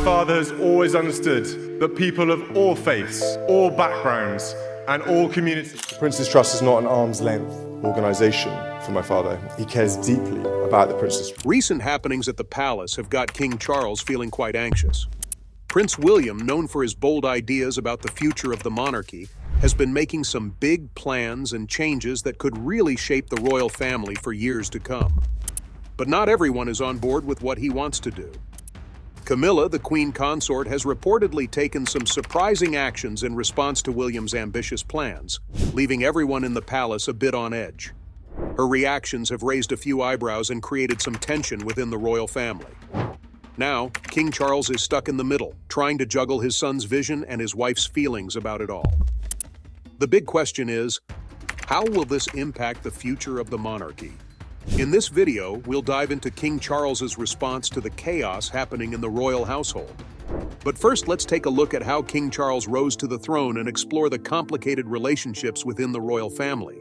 father has always understood that people of all faiths, all backgrounds, and all communities. The Prince's Trust is not an arm's length organisation for my father. He cares deeply about the Prince's Trust. Recent happenings at the palace have got King Charles feeling quite anxious. Prince William, known for his bold ideas about the future of the monarchy, has been making some big plans and changes that could really shape the royal family for years to come. But not everyone is on board with what he wants to do. Camilla, the Queen Consort, has reportedly taken some surprising actions in response to William's ambitious plans, leaving everyone in the palace a bit on edge. Her reactions have raised a few eyebrows and created some tension within the royal family. Now, King Charles is stuck in the middle, trying to juggle his son's vision and his wife's feelings about it all. The big question is, how will this impact the future of the monarchy? In this video, we'll dive into King Charles's response to the chaos happening in the royal household. But first, let's take a look at how King Charles rose to the throne and explore the complicated relationships within the royal family.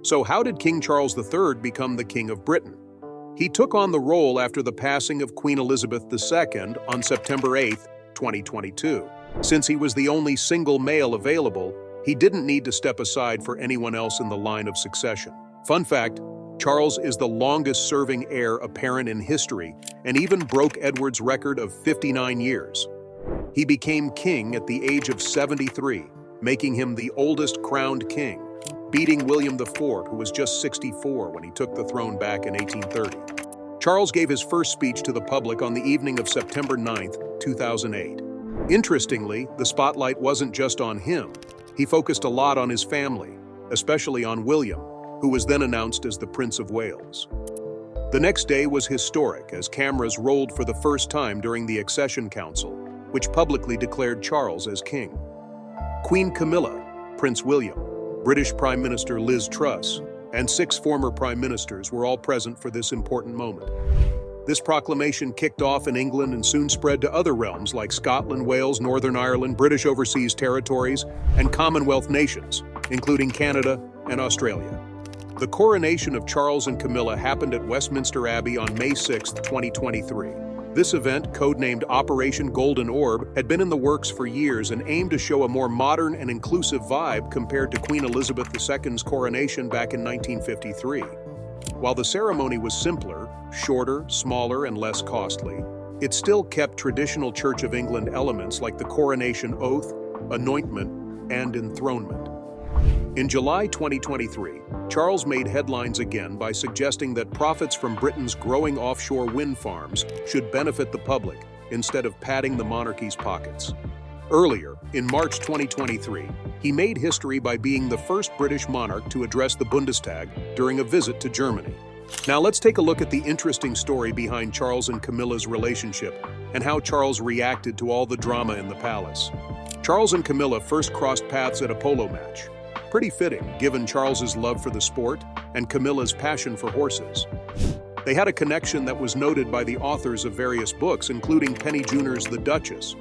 So how did King Charles III become the King of Britain? He took on the role after the passing of Queen Elizabeth II on September 8, 2022. Since he was the only single male available, he didn't need to step aside for anyone else in the line of succession. Fun fact, Charles is the longest-serving heir apparent in history and even broke Edward's record of 59 years. He became king at the age of 73, making him the oldest crowned king, beating William IV, who was just 64 when he took the throne back in 1830. Charles gave his first speech to the public on the evening of September 9, 2008. Interestingly, the spotlight wasn't just on him. He focused a lot on his family, especially on William, who was then announced as the Prince of Wales. The next day was historic as cameras rolled for the first time during the Accession Council, which publicly declared Charles as king. Queen Camilla, Prince William, British Prime Minister Liz Truss, and 6 former prime ministers were all present for this important moment. This proclamation kicked off in England and soon spread to other realms like Scotland, Wales, Northern Ireland, British Overseas Territories, and Commonwealth nations, including Canada and Australia. The coronation of Charles and Camilla happened at Westminster Abbey on May 6, 2023. This event, codenamed Operation Golden Orb, had been in the works for years and aimed to show a more modern and inclusive vibe compared to Queen Elizabeth II's coronation back in 1953. While the ceremony was simpler, shorter, smaller, and less costly, it still kept traditional Church of England elements like the coronation oath, anointment, and enthronement. In July 2023, Charles made headlines again by suggesting that profits from Britain's growing offshore wind farms should benefit the public instead of padding the monarchy's pockets. Earlier, in March 2023, he made history by being the first British monarch to address the Bundestag during a visit to Germany. Now let's take a look at the interesting story behind Charles and Camilla's relationship and how Charles reacted to all the drama in the palace. Charles and Camilla first crossed paths at a polo match. Pretty fitting, given Charles's love for the sport and Camilla's passion for horses. They had a connection that was noted by the authors of various books, including Penny Junor's The Duchess,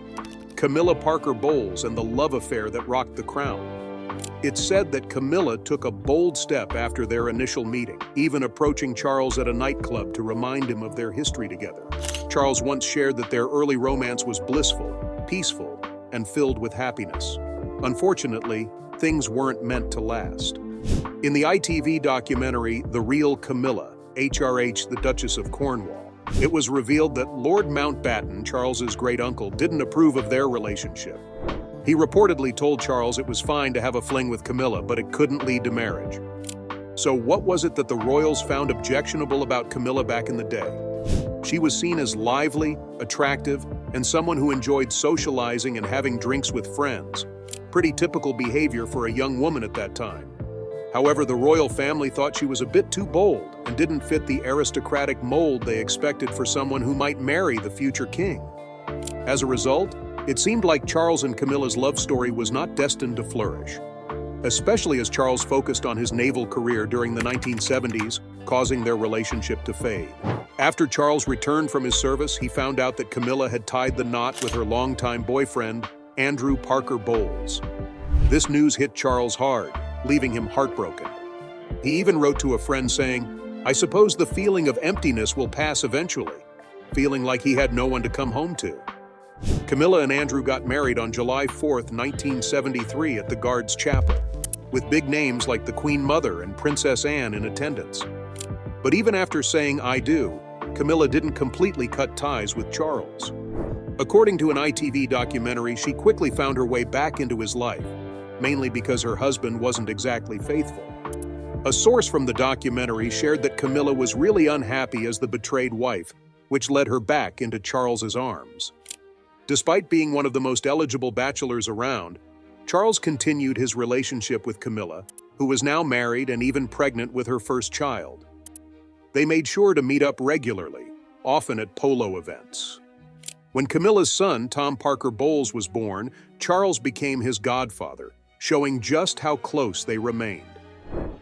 Camilla Parker Bowles, and The Love Affair That Rocked the Crown. It's said that Camilla took a bold step after their initial meeting, even approaching Charles at a nightclub to remind him of their history together. Charles once shared that their early romance was blissful, peaceful, and filled with happiness. Unfortunately, things weren't meant to last. In the ITV documentary The Real Camilla, HRH, the Duchess of Cornwall, it was revealed that Lord Mountbatten, Charles's great-uncle, didn't approve of their relationship. He reportedly told Charles it was fine to have a fling with Camilla, but it couldn't lead to marriage. So what was it that the royals found objectionable about Camilla back in the day? She was seen as lively, attractive, and someone who enjoyed socializing and having drinks with friends. Pretty typical behavior for a young woman at that time. However, the royal family thought she was a bit too bold and didn't fit the aristocratic mold they expected for someone who might marry the future king. As a result, it seemed like Charles and Camilla's love story was not destined to flourish, especially as Charles focused on his naval career during the 1970s, causing their relationship to fade. After Charles returned from his service, he found out that Camilla had tied the knot with her longtime boyfriend, Andrew Parker Bowles. This news hit Charles hard, leaving him heartbroken. He even wrote to a friend saying, "I suppose the feeling of emptiness will pass eventually," feeling like he had no one to come home to. Camilla and Andrew got married on July 4, 1973 at the Guards Chapel, with big names like the Queen Mother and Princess Anne in attendance. But even after saying "I do," Camilla didn't completely cut ties with Charles. According to an ITV documentary, she quickly found her way back into his life, mainly because her husband wasn't exactly faithful. A source from the documentary shared that Camilla was really unhappy as the betrayed wife, which led her back into Charles's arms. Despite being one of the most eligible bachelors around, Charles continued his relationship with Camilla, who was now married and even pregnant with her first child. They made sure to meet up regularly, often at polo events. When Camilla's son, Tom Parker Bowles, was born, Charles became his godfather, showing just how close they remained.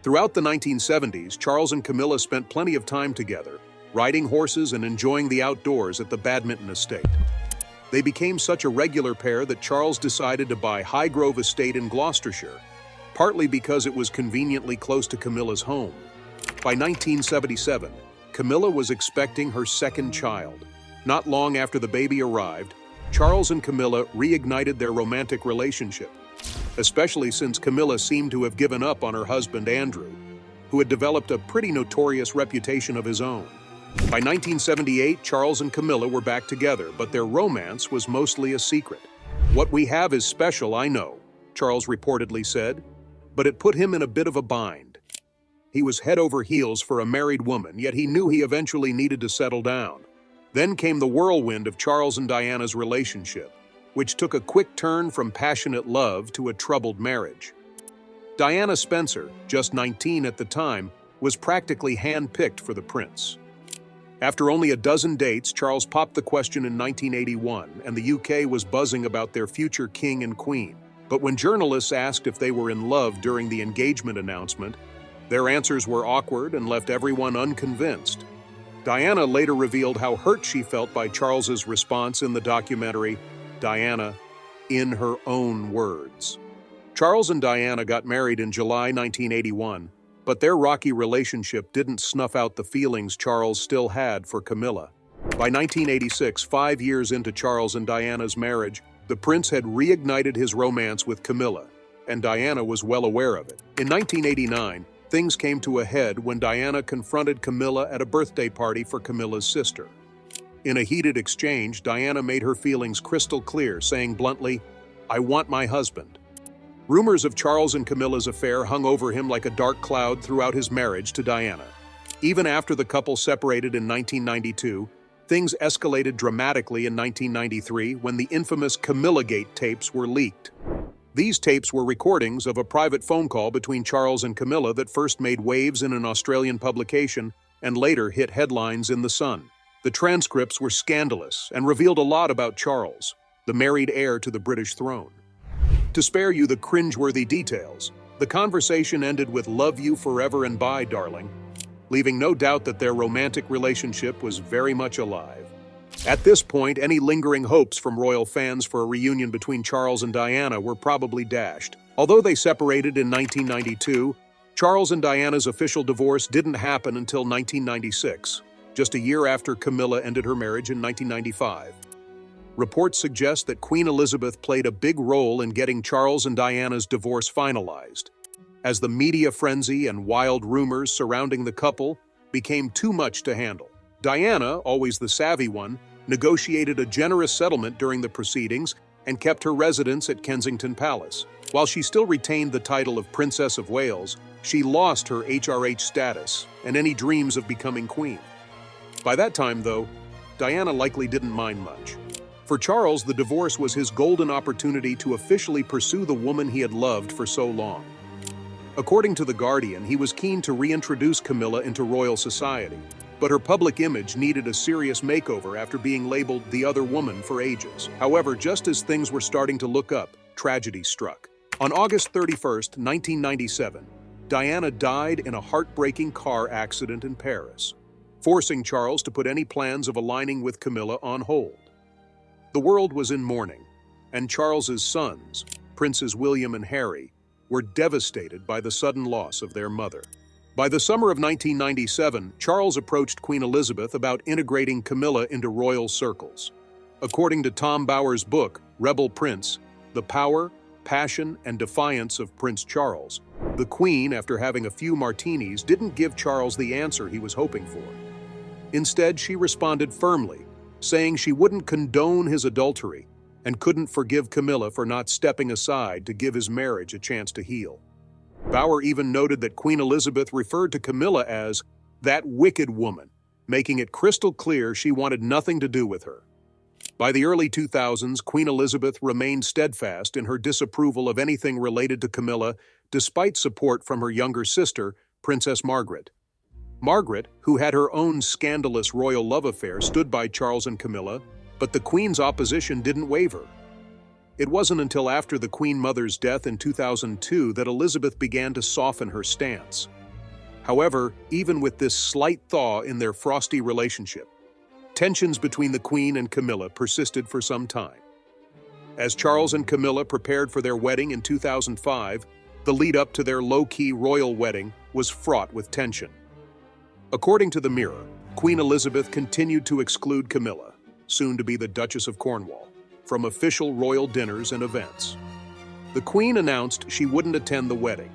Throughout the 1970s, Charles and Camilla spent plenty of time together, riding horses and enjoying the outdoors at the Badminton estate. They became such a regular pair that Charles decided to buy Highgrove Estate in Gloucestershire, partly because it was conveniently close to Camilla's home. By 1977, Camilla was expecting her second child. Not long after the baby arrived, Charles and Camilla reignited their romantic relationship, especially since Camilla seemed to have given up on her husband Andrew, who had developed a pretty notorious reputation of his own. By 1978, Charles and Camilla were back together, but their romance was mostly a secret. "What we have is special, I know," Charles reportedly said, but it put him in a bit of a bind. He was head over heels for a married woman, yet he knew he eventually needed to settle down. Then came the whirlwind of Charles and Diana's relationship, which took a quick turn from passionate love to a troubled marriage. Diana Spencer, just 19 at the time, was practically handpicked for the prince. After only a dozen dates, Charles popped the question in 1981, and the UK was buzzing about their future king and queen. But when journalists asked if they were in love during the engagement announcement, their answers were awkward and left everyone unconvinced. Diana later revealed how hurt she felt by Charles's response in the documentary, Diana, in her own words. Charles and Diana got married in July 1981, but their rocky relationship didn't snuff out the feelings Charles still had for Camilla. By 1986, 5 years into Charles and Diana's marriage, the prince had reignited his romance with Camilla, and Diana was well aware of it. In 1989, things came to a head when Diana confronted Camilla at a birthday party for Camilla's sister. In a heated exchange, Diana made her feelings crystal clear, saying bluntly, "I want my husband." Rumors of Charles and Camilla's affair hung over him like a dark cloud throughout his marriage to Diana. Even after the couple separated in 1992, things escalated dramatically in 1993 when the infamous Camillagate tapes were leaked. These tapes were recordings of a private phone call between Charles and Camilla that first made waves in an Australian publication and later hit headlines in The Sun. The transcripts were scandalous and revealed a lot about Charles, the married heir to the British throne. To spare you the cringeworthy details, the conversation ended with "Love you forever and bye, darling," leaving no doubt that their romantic relationship was very much alive. At this point, any lingering hopes from royal fans for a reunion between Charles and Diana were probably dashed. Although they separated in 1992, Charles and Diana's official divorce didn't happen until 1996, just a year after Camilla ended her marriage in 1995. Reports suggest that Queen Elizabeth played a big role in getting Charles and Diana's divorce finalized, as the media frenzy and wild rumors surrounding the couple became too much to handle. Diana, always the savvy one, negotiated a generous settlement during the proceedings and kept her residence at Kensington Palace. While she still retained the title of Princess of Wales, she lost her HRH status and any dreams of becoming queen. By that time, though, Diana likely didn't mind much. For Charles, the divorce was his golden opportunity to officially pursue the woman he had loved for so long. According to The Guardian, he was keen to reintroduce Camilla into royal society, but her public image needed a serious makeover after being labeled the other woman for ages. However, just as things were starting to look up, tragedy struck. On August 31, 1997, Diana died in a heartbreaking car accident in Paris, forcing Charles to put any plans of aligning with Camilla on hold. The world was in mourning, and Charles's sons, Princes William and Harry, were devastated by the sudden loss of their mother. By the summer of 1997, Charles approached Queen Elizabeth about integrating Camilla into royal circles. According to Tom Bower's book, Rebel Prince, The Power, Passion, and Defiance of Prince Charles, the Queen, after having a few martinis, didn't give Charles the answer he was hoping for. Instead, she responded firmly, saying she wouldn't condone his adultery and couldn't forgive Camilla for not stepping aside to give his marriage a chance to heal. Bower even noted that Queen Elizabeth referred to Camilla as that wicked woman, making it crystal clear she wanted nothing to do with her. By the early 2000s, Queen Elizabeth remained steadfast in her disapproval of anything related to Camilla, despite support from her younger sister, Princess Margaret. Margaret, who had her own scandalous royal love affair, stood by Charles and Camilla, but the Queen's opposition didn't waver. It wasn't until after the Queen Mother's death in 2002 that Elizabeth began to soften her stance. However, even with this slight thaw in their frosty relationship, tensions between the Queen and Camilla persisted for some time. As Charles and Camilla prepared for their wedding in 2005, the lead-up to their low-key royal wedding was fraught with tension. According to the Mirror, Queen Elizabeth continued to exclude Camilla, soon to be the Duchess of Cornwall, from official royal dinners and events. The Queen announced she wouldn't attend the wedding,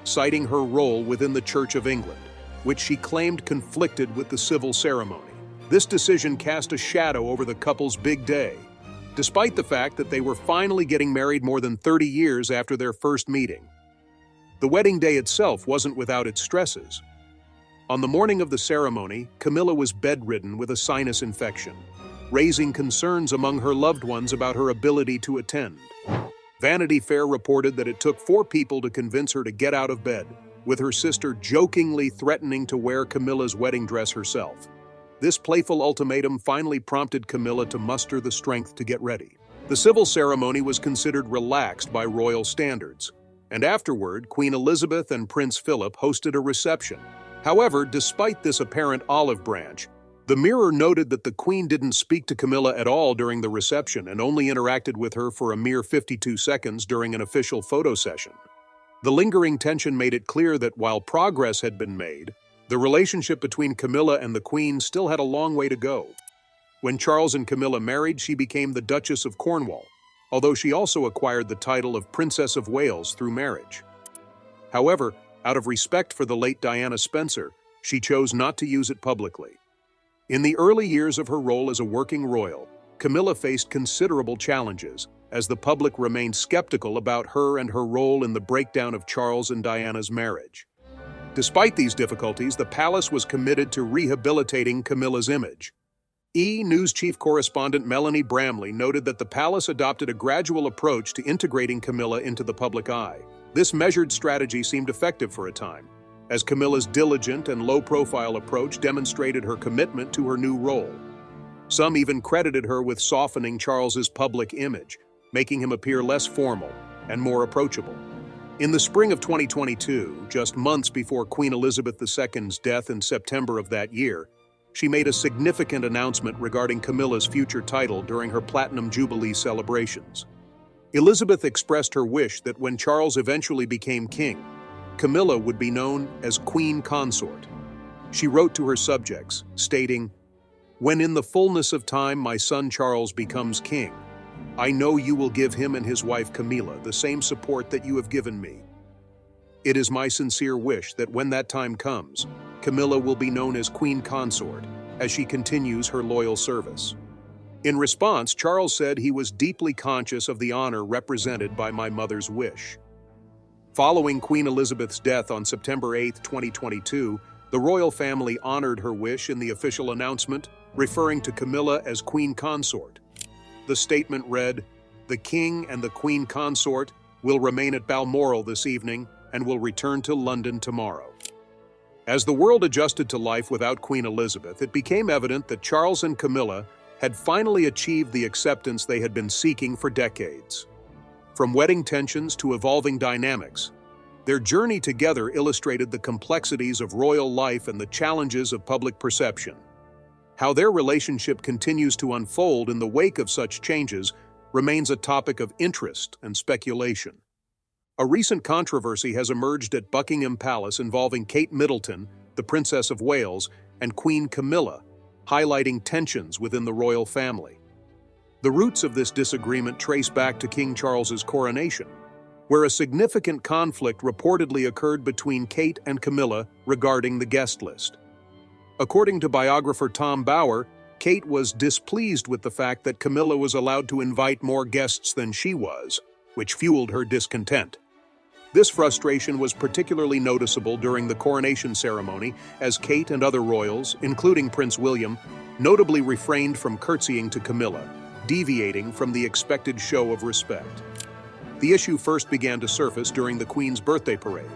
citing her role within the Church of England, which she claimed conflicted with the civil ceremony. This decision cast a shadow over the couple's big day, despite the fact that they were finally getting married more than 30 years after their first meeting. The wedding day itself wasn't without its stresses. On the morning of the ceremony, Camilla was bedridden with a sinus infection, raising concerns among her loved ones about her ability to attend. Vanity Fair reported that it took 4 people to convince her to get out of bed, with her sister jokingly threatening to wear Camilla's wedding dress herself. This playful ultimatum finally prompted Camilla to muster the strength to get ready. The civil ceremony was considered relaxed by royal standards, and afterward, Queen Elizabeth and Prince Philip hosted a reception. However, despite this apparent olive branch, the Mirror noted that the Queen didn't speak to Camilla at all during the reception and only interacted with her for a mere 52 seconds during an official photo session. The lingering tension made it clear that while progress had been made, the relationship between Camilla and the Queen still had a long way to go. When Charles and Camilla married, she became the Duchess of Cornwall, although she also acquired the title of Princess of Wales through marriage. However, out of respect for the late Diana Spencer, she chose not to use it publicly. In the early years of her role as a working royal, Camilla faced considerable challenges, as the public remained skeptical about her and her role in the breakdown of Charles and Diana's marriage. Despite these difficulties, the palace was committed to rehabilitating Camilla's image. News chief correspondent Melanie Bramley noted that the palace adopted a gradual approach to integrating Camilla into the public eye. This measured strategy seemed effective for a time, as Camilla's diligent and low-profile approach demonstrated her commitment to her new role. Some even credited her with softening Charles's public image, making him appear less formal and more approachable. In the spring of 2022, just months before Queen Elizabeth II's death in September of that year, she made a significant announcement regarding Camilla's future title during her Platinum Jubilee celebrations. Elizabeth expressed her wish that when Charles eventually became king, Camilla would be known as Queen Consort. She wrote to her subjects, stating, "When in the fullness of time my son Charles becomes king, I know you will give him and his wife Camilla the same support that you have given me. It is my sincere wish that when that time comes, Camilla will be known as Queen Consort, as she continues her loyal service." In response, Charles said he was deeply conscious of the honor represented by my mother's wish. Following Queen Elizabeth's death on September 8, 2022, the royal family honored her wish in the official announcement, referring to Camilla as Queen Consort. The statement read, "The King and the Queen Consort will remain at Balmoral this evening and will return to London tomorrow." As the world adjusted to life without Queen Elizabeth, it became evident that Charles and Camilla had finally achieved the acceptance they had been seeking for decades. From wedding tensions to evolving dynamics, their journey together illustrated the complexities of royal life and the challenges of public perception. How their relationship continues to unfold in the wake of such changes remains a topic of interest and speculation. A recent controversy has emerged at Buckingham Palace involving Kate Middleton, the Princess of Wales, and Queen Camilla, highlighting tensions within the royal family. The roots of this disagreement trace back to King Charles's coronation, where a significant conflict reportedly occurred between Kate and Camilla regarding the guest list. According to biographer Tom Bower, Kate was displeased with the fact that Camilla was allowed to invite more guests than she was, which fueled her discontent. This frustration was particularly noticeable during the coronation ceremony, as Kate and other royals, including Prince William, notably refrained from curtsying to Camilla, deviating from the expected show of respect. The issue first began to surface during the Queen's birthday parade.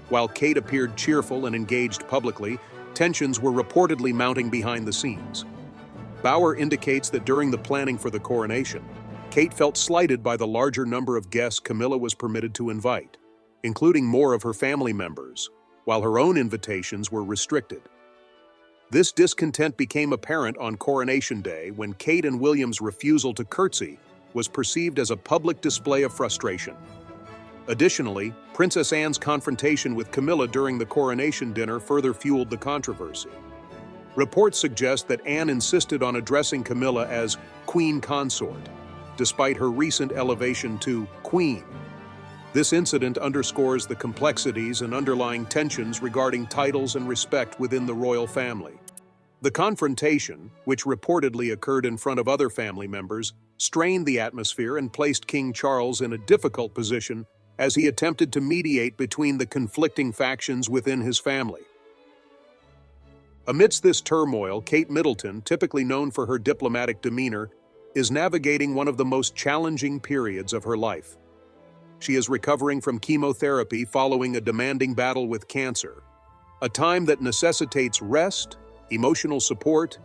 While Kate appeared cheerful and engaged publicly, tensions were reportedly mounting behind the scenes. Bower indicates that during the planning for the coronation, Kate felt slighted by the larger number of guests Camilla was permitted to invite, including more of her family members, while her own invitations were restricted. This discontent became apparent on Coronation Day when Kate and William's refusal to curtsy was perceived as a public display of frustration. Additionally, Princess Anne's confrontation with Camilla during the coronation dinner further fueled the controversy. Reports suggest that Anne insisted on addressing Camilla as Queen Consort, despite her recent elevation to Queen. This incident underscores the complexities and underlying tensions regarding titles and respect within the royal family. The confrontation, which reportedly occurred in front of other family members, strained the atmosphere and placed King Charles in a difficult position as he attempted to mediate between the conflicting factions within his family. Amidst this turmoil, Kate Middleton, typically known for her diplomatic demeanor, is navigating one of the most challenging periods of her life. She is recovering from chemotherapy following a demanding battle with cancer, a time that necessitates rest, emotional support,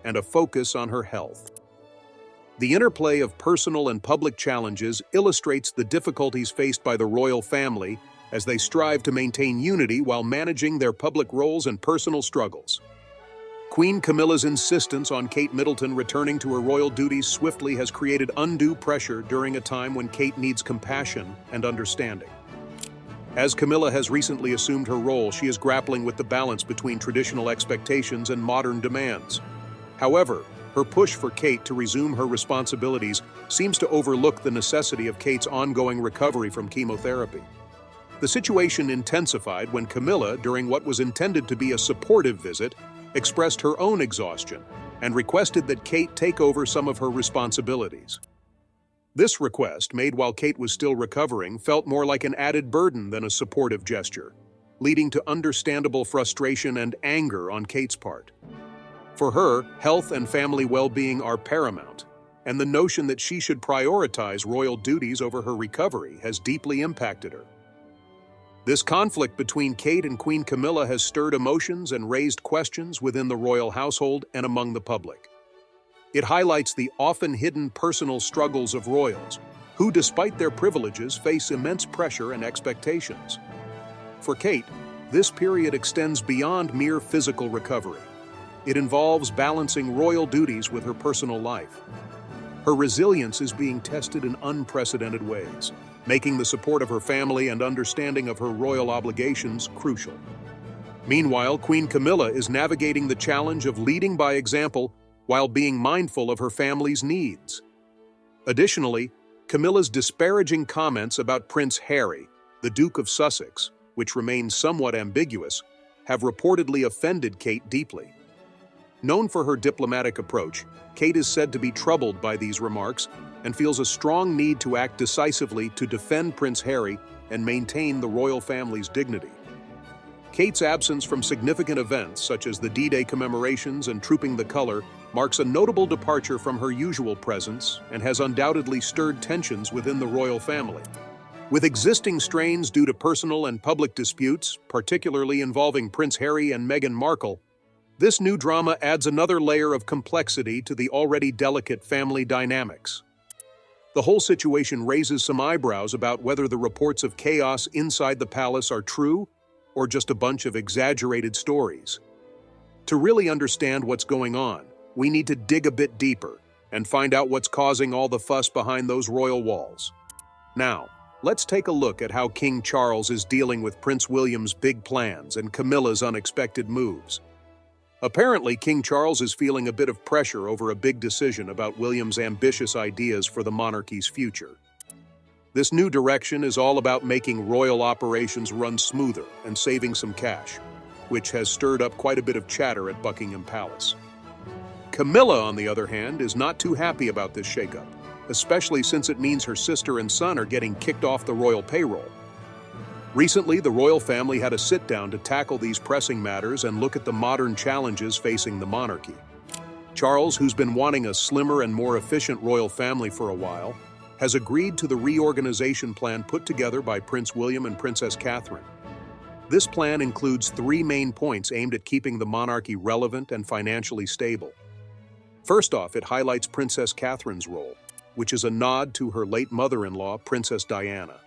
and a focus on her health. The interplay of personal and public challenges illustrates the difficulties faced by the royal family as they strive to maintain unity while managing their public roles and personal struggles. Queen Camilla's insistence on Kate Middleton returning to her royal duties swiftly has created undue pressure during a time when Kate needs compassion and understanding. As Camilla has recently assumed her role, she is grappling with the balance between traditional expectations and modern demands. However, her push for Kate to resume her responsibilities seems to overlook the necessity of Kate's ongoing recovery from chemotherapy. The situation intensified when Camilla, during what was intended to be a supportive visit, expressed her own exhaustion and requested that Kate take over some of her responsibilities. This request, made while Kate was still recovering, felt more like an added burden than a supportive gesture, leading to understandable frustration and anger on Kate's part. For her, health and family well-being are paramount, and the notion that she should prioritize royal duties over her recovery has deeply impacted her. This conflict between Kate and Queen Camilla has stirred emotions and raised questions within the royal household and among the public. It highlights the often hidden personal struggles of royals, who, despite their privileges, face immense pressure and expectations. For Kate, this period extends beyond mere physical recovery. It involves balancing royal duties with her personal life. Her resilience is being tested in unprecedented ways, making the support of her family and understanding of her royal obligations crucial. Meanwhile, Queen Camilla is navigating the challenge of leading by example while being mindful of her family's needs. Additionally, Camilla's disparaging comments about Prince Harry, the Duke of Sussex, which remain somewhat ambiguous, have reportedly offended Kate deeply. Known for her diplomatic approach, Kate is said to be troubled by these remarks and feels a strong need to act decisively to defend Prince Harry and maintain the royal family's dignity. Kate's absence from significant events such as the D-Day commemorations and Trooping the Color marks a notable departure from her usual presence and has undoubtedly stirred tensions within the royal family. With existing strains due to personal and public disputes, particularly involving Prince Harry and Meghan Markle, this new drama adds another layer of complexity to the already delicate family dynamics. The whole situation raises some eyebrows about whether the reports of chaos inside the palace are true or just a bunch of exaggerated stories. To really understand what's going on, we need to dig a bit deeper and find out what's causing all the fuss behind those royal walls. Now, let's take a look at how King Charles is dealing with Prince William's big plans and Camilla's unexpected moves. Apparently, King Charles is feeling a bit of pressure over a big decision about William's ambitious ideas for the monarchy's future. This new direction is all about making royal operations run smoother and saving some cash, which has stirred up quite a bit of chatter at Buckingham Palace. Camilla, on the other hand, is not too happy about this shakeup, especially since it means her sister and son are getting kicked off the royal payroll. Recently, the royal family had a sit-down to tackle these pressing matters and look at the modern challenges facing the monarchy. Charles, who's been wanting a slimmer and more efficient royal family for a while, has agreed to the reorganization plan put together by Prince William and Princess Catherine. This plan includes 3 main points aimed at keeping the monarchy relevant and financially stable. First off, it highlights Princess Catherine's role, which is a nod to her late mother-in-law, Princess Diana.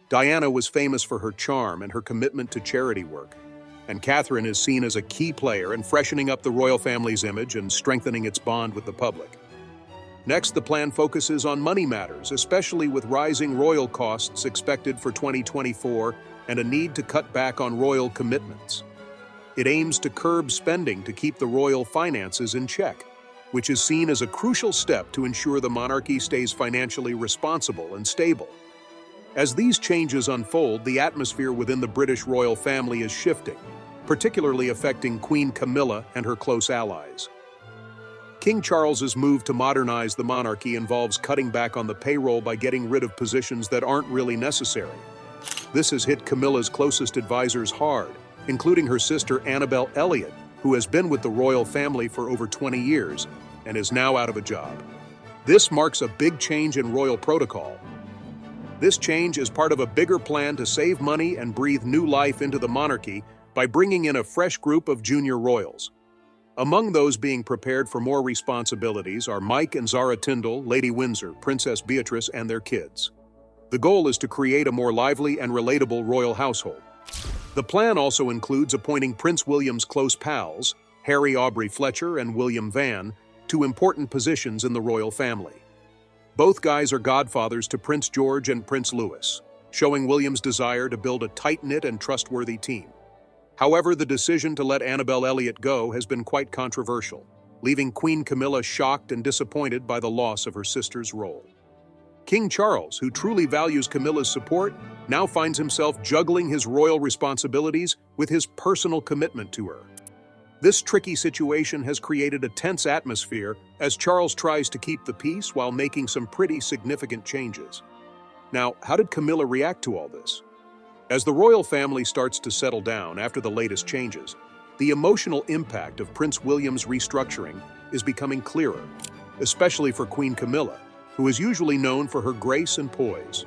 Diana was famous for her charm and her commitment to charity work, and Catherine is seen as a key player in freshening up the royal family's image and strengthening its bond with the public. Next, the plan focuses on money matters, especially with rising royal costs expected for 2024 and a need to cut back on royal commitments. It aims to curb spending to keep the royal finances in check, which is seen as a crucial step to ensure the monarchy stays financially responsible and stable. As these changes unfold, the atmosphere within the British royal family is shifting, particularly affecting Queen Camilla and her close allies. King Charles's move to modernize the monarchy involves cutting back on the payroll by getting rid of positions that aren't really necessary. This has hit Camilla's closest advisors hard, including her sister Annabel Elliot, who has been with the royal family for over 20 years and is now out of a job. This marks a big change in royal protocol. This change is part of a bigger plan to save money and breathe new life into the monarchy by bringing in a fresh group of junior royals. Among those being prepared for more responsibilities are Mike and Zara Tyndall, Lady Windsor, Princess Beatrice, and their kids. The goal is to create a more lively and relatable royal household. The plan also includes appointing Prince William's close pals, Harry Aubrey Fletcher and William Van, to important positions in the royal family. Both guys are godfathers to Prince George and Prince Louis, showing William's desire to build a tight-knit and trustworthy team. However, the decision to let Annabel Elliot go has been quite controversial, leaving Queen Camilla shocked and disappointed by the loss of her sister's role. King Charles, who truly values Camilla's support, now finds himself juggling his royal responsibilities with his personal commitment to her. This tricky situation has created a tense atmosphere as Charles tries to keep the peace while making some pretty significant changes. Now, how did Camilla react to all this? As the royal family starts to settle down after the latest changes, the emotional impact of Prince William's restructuring is becoming clearer, especially for Queen Camilla, who is usually known for her grace and poise.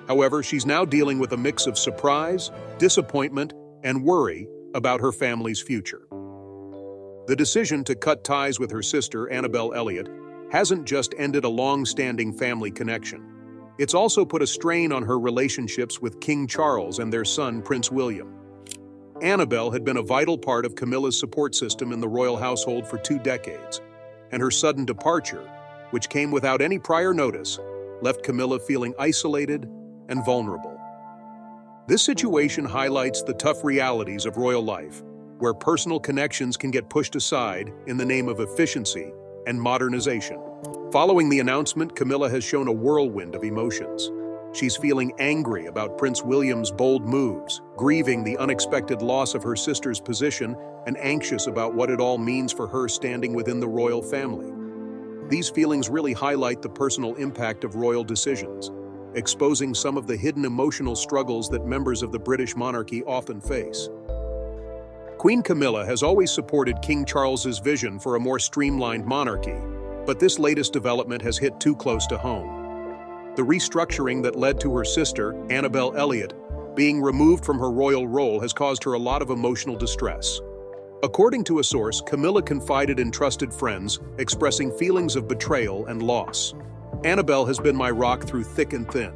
However, she's now dealing with a mix of surprise, disappointment, and worry about her family's future. The decision to cut ties with her sister, Annabel Elliot, hasn't just ended a long-standing family connection. It's also put a strain on her relationships with King Charles and their son, Prince William. Annabel had been a vital part of Camilla's support system in the royal household for 2 decades, and her sudden departure, which came without any prior notice, left Camilla feeling isolated and vulnerable. This situation highlights the tough realities of royal life, where personal connections can get pushed aside in the name of efficiency and modernization. Following the announcement, Camilla has shown a whirlwind of emotions. She's feeling angry about Prince William's bold moves, grieving the unexpected loss of her sister's position, and anxious about what it all means for her standing within the royal family. These feelings really highlight the personal impact of royal decisions, exposing some of the hidden emotional struggles that members of the British monarchy often face. Queen Camilla has always supported King Charles's vision for a more streamlined monarchy, but this latest development has hit too close to home. The restructuring that led to her sister, Annabel Elliot, being removed from her royal role has caused her a lot of emotional distress. According to a source, Camilla confided in trusted friends, expressing feelings of betrayal and loss. Annabel has been my rock through thick and thin.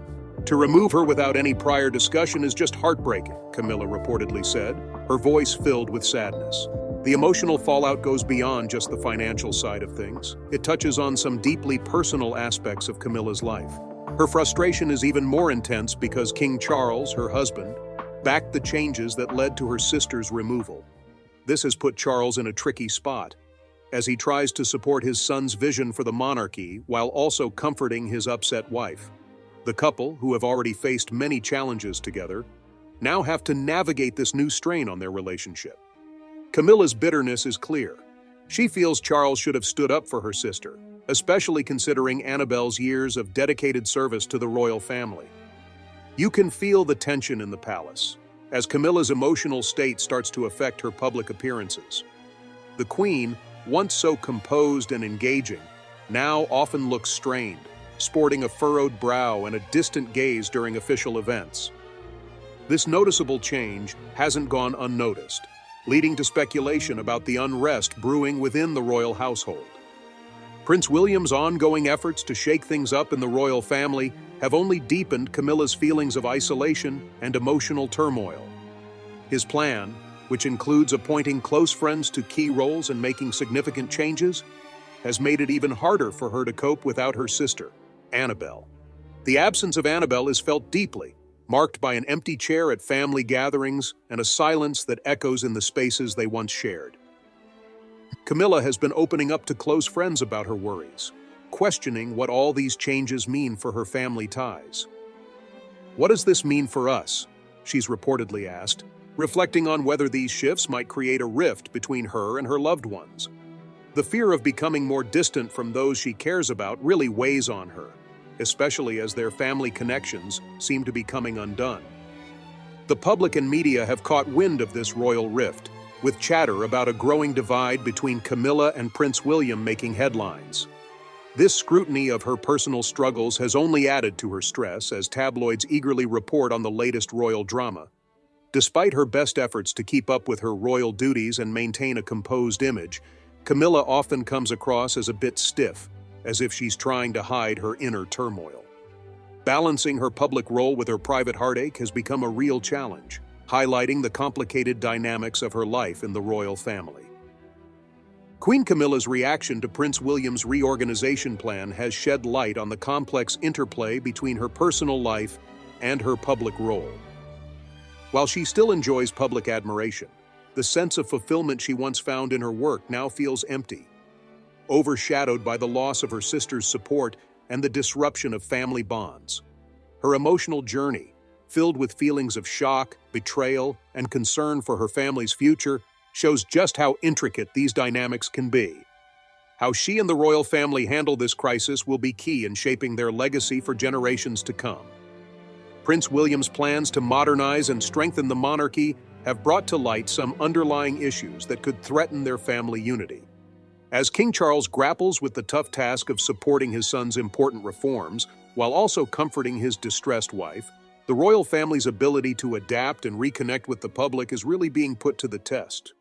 To remove her without any prior discussion is just heartbreaking, Camilla reportedly said, her voice filled with sadness. The emotional fallout goes beyond just the financial side of things. It touches on some deeply personal aspects of Camilla's life. Her frustration is even more intense because King Charles, her husband, backed the changes that led to her sister's removal. This has put Charles in a tricky spot, as he tries to support his son's vision for the monarchy while also comforting his upset wife. The couple, who have already faced many challenges together, now have to navigate this new strain on their relationship. Camilla's bitterness is clear. She feels Charles should have stood up for her sister, especially considering Annabelle's years of dedicated service to the royal family. You can feel the tension in the palace, as Camilla's emotional state starts to affect her public appearances. The Queen, once so composed and engaging, now often looks strained, sporting a furrowed brow and a distant gaze during official events. This noticeable change hasn't gone unnoticed, leading to speculation about the unrest brewing within the royal household. Prince William's ongoing efforts to shake things up in the royal family have only deepened Camilla's feelings of isolation and emotional turmoil. His plan, which includes appointing close friends to key roles and making significant changes, has made it even harder for her to cope without her sister, Annabelle. The absence of Annabelle is felt deeply, marked by an empty chair at family gatherings and a silence that echoes in the spaces they once shared. Camilla has been opening up to close friends about her worries, questioning what all these changes mean for her family ties. "What does this mean for us?" she's reportedly asked, reflecting on whether these shifts might create a rift between her and her loved ones. The fear of becoming more distant from those she cares about really weighs on her, especially as their family connections seem to be coming undone. The public and media have caught wind of this royal rift, with chatter about a growing divide between Camilla and Prince William making headlines. This scrutiny of her personal struggles has only added to her stress as tabloids eagerly report on the latest royal drama. Despite her best efforts to keep up with her royal duties and maintain a composed image, Camilla often comes across as a bit stiff, as if she's trying to hide her inner turmoil. Balancing her public role with her private heartache has become a real challenge, highlighting the complicated dynamics of her life in the royal family. Queen Camilla's reaction to Prince William's reorganization plan has shed light on the complex interplay between her personal life and her public role. While she still enjoys public admiration, the sense of fulfillment she once found in her work now feels empty, overshadowed by the loss of her sister's support and the disruption of family bonds. Her emotional journey, filled with feelings of shock, betrayal, and concern for her family's future, shows just how intricate these dynamics can be. How she and the royal family handle this crisis will be key in shaping their legacy for generations to come. Prince William's plans to modernize and strengthen the monarchy have brought to light some underlying issues that could threaten their family unity. As King Charles grapples with the tough task of supporting his son's important reforms, while also comforting his distressed wife, the royal family's ability to adapt and reconnect with the public is really being put to the test.